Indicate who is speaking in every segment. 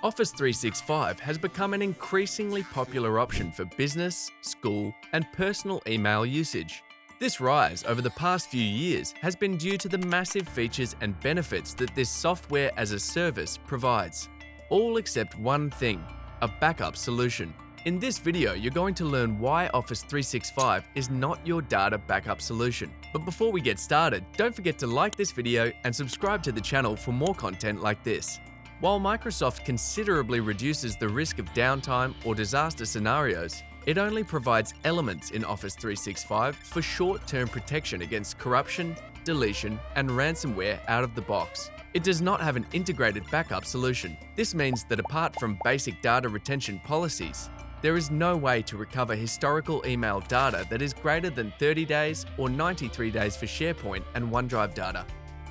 Speaker 1: Office 365 has become an increasingly popular option for business, school, and personal email usage. This rise over the past few years has been due to the massive features and benefits that this software as a service provides. All except one thing, a backup solution. In this video, you're going to learn why Office 365 is not your data backup solution. But before we get started, don't forget to like this video and subscribe to the channel for more content like this. While Microsoft considerably reduces the risk of downtime or disaster scenarios, it only provides elements in Office 365 for short-term protection against corruption, deletion, and ransomware out of the box. It does not have an integrated backup solution. This means that apart from basic data retention policies, there is no way to recover historical email data that is greater than 30 days or 93 days for SharePoint and OneDrive data.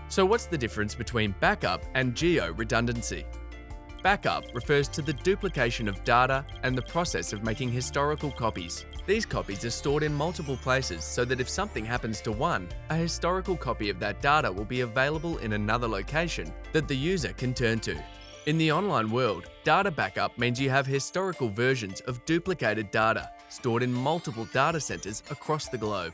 Speaker 1: So what's the difference between backup and geo-redundancy? Backup refers to the duplication of data and the process of making historical copies. These copies are stored in multiple places so that if something happens to one, a historical copy of that data will be available in another location that the user can turn to. In the online world, data backup means you have historical versions of duplicated data stored in multiple data centers across the globe.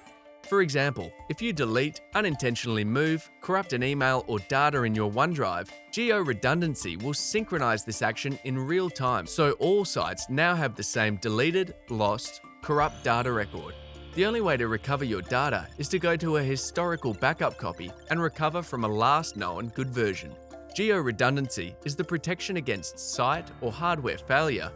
Speaker 1: For example, if you delete, unintentionally move, corrupt an email or data in your OneDrive, geo-redundancy will synchronize this action in real time so all sites now have the same deleted, lost, corrupt data record. The only way to recover your data is to go to a historical backup copy and recover from a last known good version. Geo-redundancy is the protection against site or hardware failure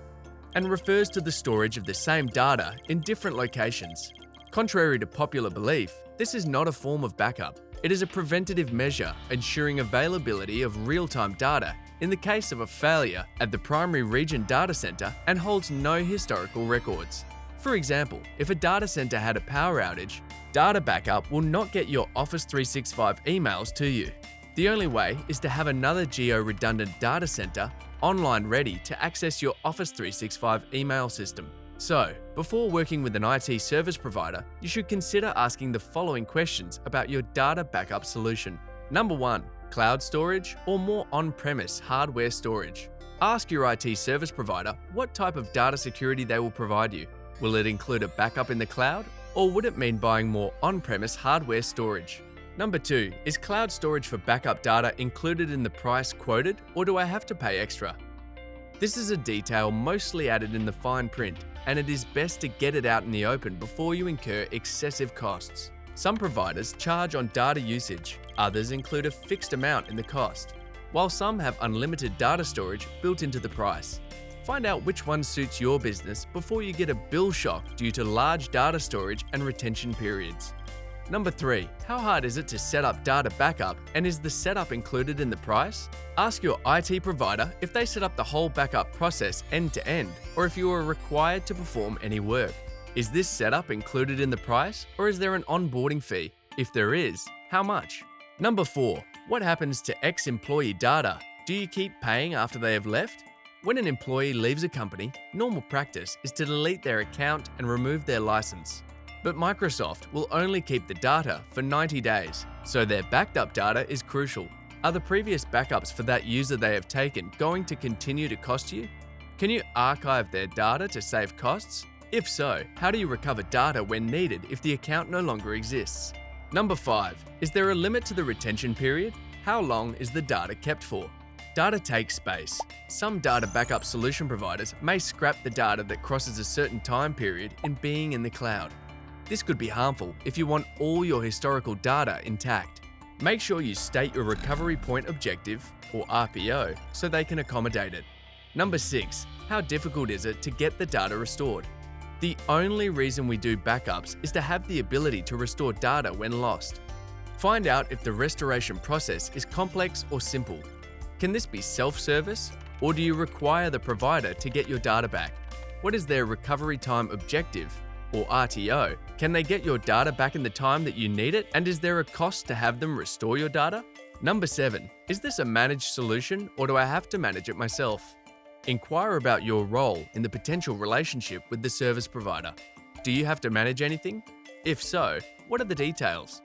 Speaker 1: and refers to the storage of the same data in different locations. Contrary to popular belief, this is not a form of backup. It is a preventative measure ensuring availability of real-time data in the case of a failure at the primary region data center and holds no historical records. For example, if a data center had a power outage, data backup will not get your Office 365 emails to you. The only way is to have another geo-redundant data center online ready to access your Office 365 email system. So, before working with an IT service provider, you should consider asking the following questions about your data backup solution. Number 1. Cloud storage or more on-premise hardware storage? Ask your IT service provider what type of data security they will provide you. Will it include a backup in the cloud, or would it mean buying more on-premise hardware storage? Number 2. Is cloud storage for backup data included in the price quoted, or do I have to pay extra? This is a detail mostly added in the fine print, and it is best to get it out in the open before you incur excessive costs. Some providers charge on data usage, others include a fixed amount in the cost, while some have unlimited data storage built into the price. Find out which one suits your business before you get a bill shock due to large data storage and retention periods. Number 3. How hard is it to set up data backup, and is the setup included in the price? Ask your IT provider if they set up the whole backup process end-to-end, or if you are required to perform any work. Is this setup included in the price, or is there an onboarding fee? If there is, how much? Number 4. What happens to ex-employee data? Do you keep paying after they have left? When an employee leaves a company, normal practice is to delete their account and remove their license. But Microsoft will only keep the data for 90 days, so their backed up data is crucial. Are the previous backups for that user they have taken going to continue to cost you? Can you archive their data to save costs? If so, how do you recover data when needed if the account no longer exists? Number 5. Is there a limit to the retention period? How long is the data kept for? Data takes space. Some data backup solution providers may scrap the data that crosses a certain time period in being in the cloud. This could be harmful if you want all your historical data intact. Make sure you state your recovery point objective, or RPO, so they can accommodate it. Number 6. How difficult is it to get the data restored? The only reason we do backups is to have the ability to restore data when lost. Find out if the restoration process is complex or simple. Can this be self-service, or do you require the provider to get your data back? What is their recovery time objective, or RTO? Can they get your data back in the time that you need it? And is there a cost to have them restore your data? Number 7. Is this a managed solution, or do I have to manage it myself? Inquire about your role in the potential relationship with the service provider. Do you have to manage anything? If so, what are the details?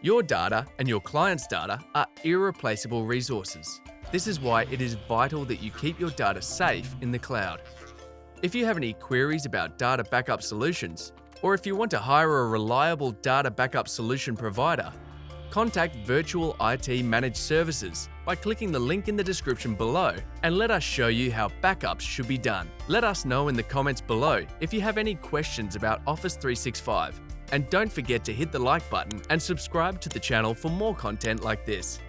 Speaker 1: Your data and your client's data are irreplaceable resources. This is why it is vital that you keep your data safe in the cloud. If you have any queries about data backup solutions, or if you want to hire a reliable data backup solution provider, contact Virtual IT Managed Services by clicking the link in the description below and let us show you how backups should be done. Let us know in the comments below if you have any questions about Office 365. And don't forget to hit the like button and subscribe to the channel for more content like this.